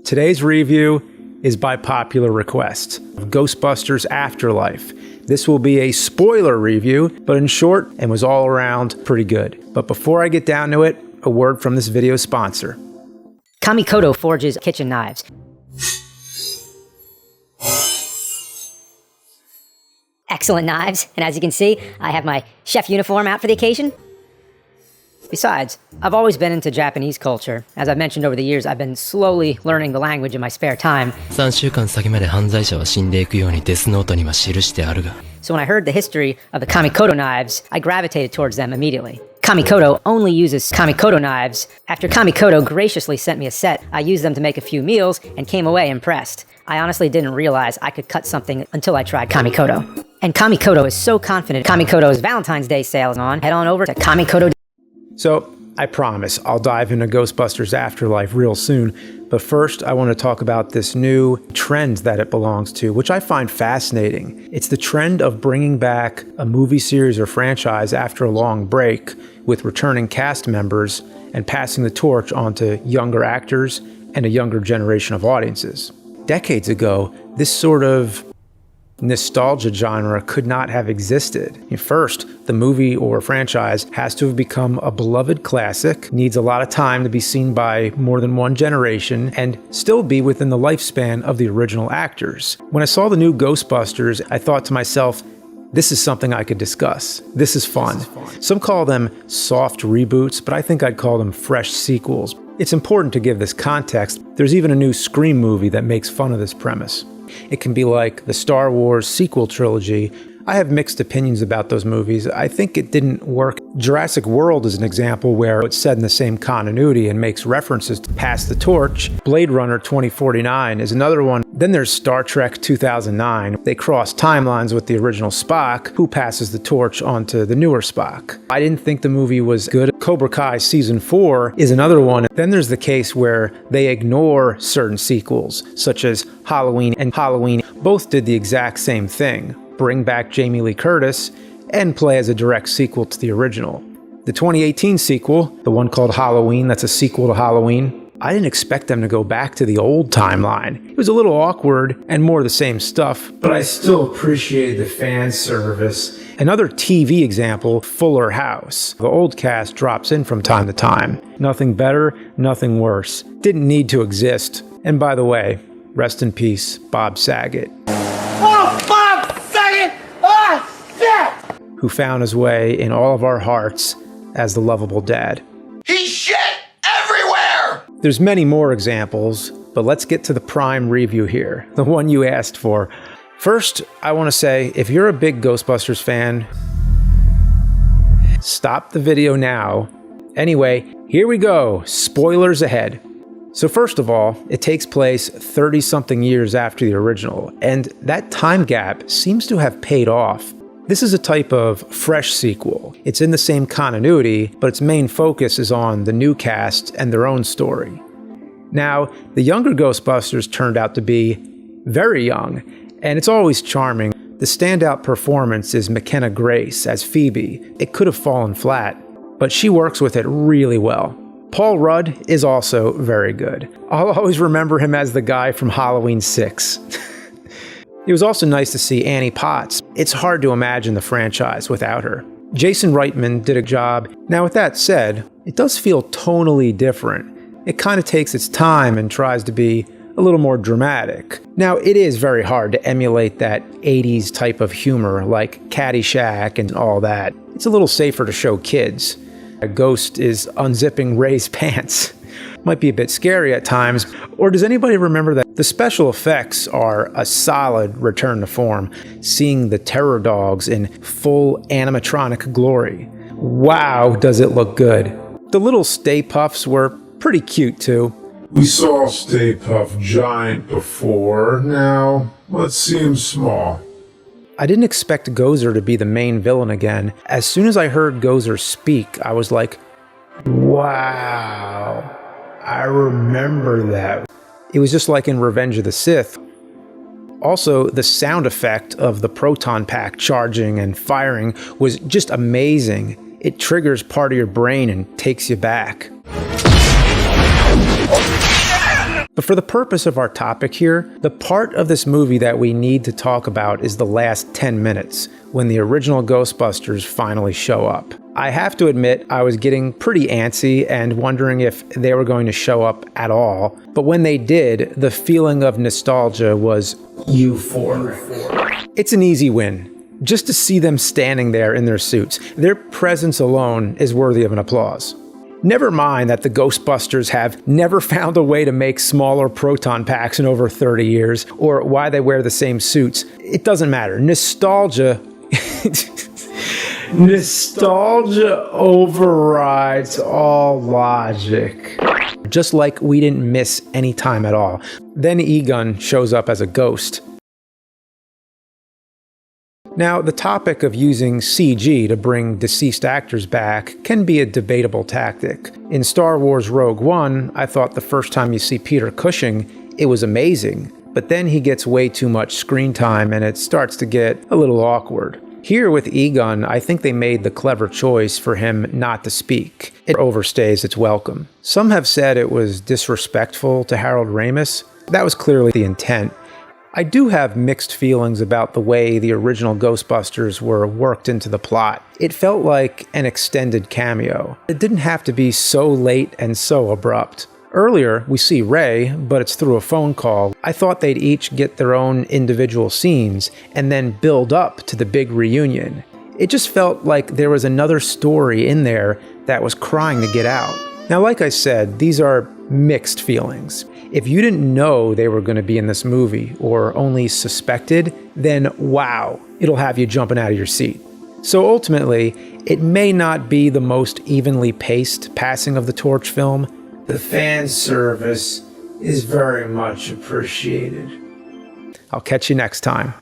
Today's review is by popular request of Ghostbusters Afterlife. This will be a spoiler review, but in short, and was all around pretty good. But before I get down to it, a word from this video's sponsor. Kamikoto forges kitchen knives. Excellent knives, and as you can see, I have my chef uniform out for the occasion. Besides, I've always been into Japanese culture. As I've mentioned over the years, I've been slowly learning the language in my spare time. So when I heard the history of the Kamikoto knives, I gravitated towards them immediately. Kamikoto only uses Kamikoto knives. After Kamikoto graciously sent me a set, I used them to make a few meals and came away impressed. I honestly didn't realize I could cut something until I tried Kamikoto. And Kamikoto is so confident Kamikoto's Valentine's Day sale is on. Head on over to Kamikoto. So, I promise I'll dive into Ghostbusters Afterlife real soon, but first I want to talk about this new trend that it belongs to, which I find fascinating. It's the trend of bringing back a movie series or franchise after a long break with returning cast members and passing the torch on to younger actors and a younger generation of audiences. Decades ago, this sort of nostalgia genre could not have existed. First, the movie or franchise has to have become a beloved classic, needs a lot of time to be seen by more than one generation, and still be within the lifespan of the original actors. When I saw the new Ghostbusters, I thought to myself, this is something I could discuss. This is fun. Some call them soft reboots, but I think I'd call them fresh sequels. It's important to give this context. There's even a new Scream movie that makes fun of this premise. It can be like the Star Wars sequel trilogy. I have mixed opinions about those movies. I think it didn't work. Jurassic World is an example where it's set in the same continuity and makes references to Pass the Torch. Blade Runner 2049 is another one. Then there's Star Trek 2009. They cross timelines with the original Spock, who passes the torch onto the newer Spock. I didn't think the movie was good. Cobra Kai Season 4 is another one. Then there's the case where they ignore certain sequels, such as Halloween and Halloween. Both did the exact same thing. Bring back Jamie Lee Curtis and play as a direct sequel to the original. The 2018 sequel, the one called Halloween, that's a sequel to Halloween, I didn't expect them to go back to the old timeline. It was a little awkward and more of the same stuff, but I still appreciated the fan service. Another TV example, Fuller House. The old cast drops in from time to time. Nothing better, nothing worse. Didn't need to exist. And by the way, rest in peace, Bob Saget. Oh, Bob Saget! Ah, shit! Who found his way in all of our hearts as the lovable dad. He's shit everywhere! There's many more examples, but let's get to the prime review here, the one you asked for. First, I want to say, if you're a big Ghostbusters fan, stop the video now. Anyway, here we go, spoilers ahead. So first of all, it takes place 30-something years after the original, and that time gap seems to have paid off. This is a type of fresh sequel. It's in the same continuity, but its main focus is on the new cast and their own story. Now, the younger Ghostbusters turned out to be very young, and it's always charming. The standout performance is McKenna Grace as Phoebe. It could have fallen flat, but she works with it really well. Paul Rudd is also very good. I'll always remember him as the guy from Halloween 6. It was also nice to see Annie Potts. It's hard to imagine the franchise without her. Jason Reitman did a job. Now with that said, it does feel tonally different. It kind of takes its time and tries to be a little more dramatic. Now it is very hard to emulate that 80s type of humor like Caddyshack and all that. It's a little safer to show kids. A ghost is unzipping Ray's pants. Might be a bit scary at times. Or does anybody remember that the special effects are a solid return to form? Seeing the terror dogs in full animatronic glory. Wow, does it look good. The little Stay Puffs were pretty cute too. We saw Stay Puft Giant before. Now, let's see him small. I didn't expect Gozer to be the main villain again. As soon as I heard Gozer speak, I was like, wow, I remember that. It was just like in Revenge of the Sith. Also, the sound effect of the proton pack charging and firing was just amazing. It triggers part of your brain and takes you back. But for the purpose of our topic here, the part of this movie that we need to talk about is the last 10 minutes, when the original Ghostbusters finally show up. I have to admit, I was getting pretty antsy and wondering if they were going to show up at all. But when they did, the feeling of nostalgia was euphoric. It's an easy win. Just to see them standing there in their suits, their presence alone is worthy of an applause. Never mind that the Ghostbusters have never found a way to make smaller proton packs in over 30 years, or why they wear the same suits. It doesn't matter. Nostalgia overrides all logic. Just like we didn't miss any time at all. Then Egon shows up as a ghost. Now, the topic of using CG to bring deceased actors back can be a debatable tactic. In Star Wars Rogue One, I thought the first time you see Peter Cushing, it was amazing, but then he gets way too much screen time and it starts to get a little awkward. Here with Egon, I think they made the clever choice for him not to speak. It overstays its welcome. Some have said it was disrespectful to Harold Ramis. That was clearly the intent. I do have mixed feelings about the way the original Ghostbusters were worked into the plot. It felt like an extended cameo. It didn't have to be so late and so abrupt. Earlier, we see Ray, but it's through a phone call. I thought they'd each get their own individual scenes and then build up to the big reunion. It just felt like there was another story in there that was crying to get out. Now, like I said, these are mixed feelings. If you didn't know they were going to be in this movie, or only suspected, then wow, it'll have you jumping out of your seat. So ultimately, it may not be the most evenly paced passing of the torch film. The fan service is very much appreciated. I'll catch you next time.